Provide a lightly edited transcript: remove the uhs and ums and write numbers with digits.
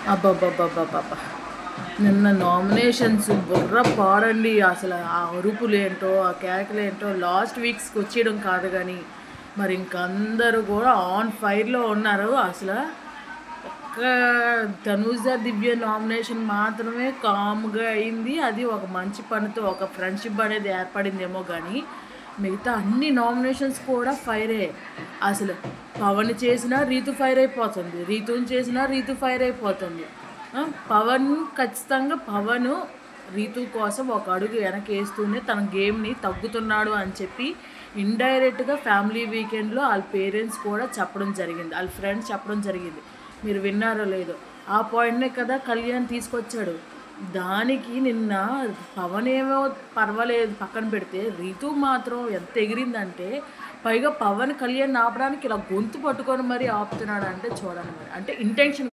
అబ్బబ్బబ్బబ్బబ్బబ్బా! నిన్న నామినేషన్స్ బుర్ర పాడండి. అసలు ఆ అరుపులేంటో, ఆ కేకలేంటో లాస్ట్ వీక్స్‌కి వచ్చేయడం కాదు గానీ, మరి ఇంక అందరూ గూడా ఆన్ ఫైర్‌లో ఉన్నారు. ఒక్క తనూజ, దివ్య నామినేషన్ మాత్రమే కామ్‌గా అయింది. అది ఒక మంచి పనితో ఒక ఫ్రెండ్‌షిప్ అనేది ఏర్పడిందేమో గానీ, మిగతా అన్ని నామినేషన్స్ కూడా ఫైరే. అసలు పవన్ చేసినా రీతు ఫైర్ అయిపోతుంది. రీతుని చేసినా రీతు ఫైర్ అయిపోతుంది. ఆ! పవన్ ఖచ్చితంగా రీతు కోసం ఒక అడుగు వెనకేస్తూనే తన గేమ్‌ని తగ్గుతున్నాడు అని చెప్పి ఇండైరెక్ట్‌గా ఫ్యామిలీ వీకెండ్‌లో ఆళ్ళ పేరెంట్స్ కూడా చెప్పడం జరిగింది. ఆళ్ళ ఫ్రెండ్స్ చెప్పడం జరిగింది. మీరు విన్నారో లేదో. ఆ పాయింట్‌నే కదా కళ్యాణ్ తీసుకొచ్చాడు. దానికి నిన్న పవన్ ఏమో పర్వాలేదు పక్కన పెడితే, రీతు మాత్రం ఎంత ఎగిరిందంటే, పైగా పవన్ కళ్యాణ్‌ని ఆపడానికి ఇలా గొంతు పట్టుకొని మరీ ఆపుతున్నాడంటే చూడండి మరి. అంటే ఇంటెన్షన్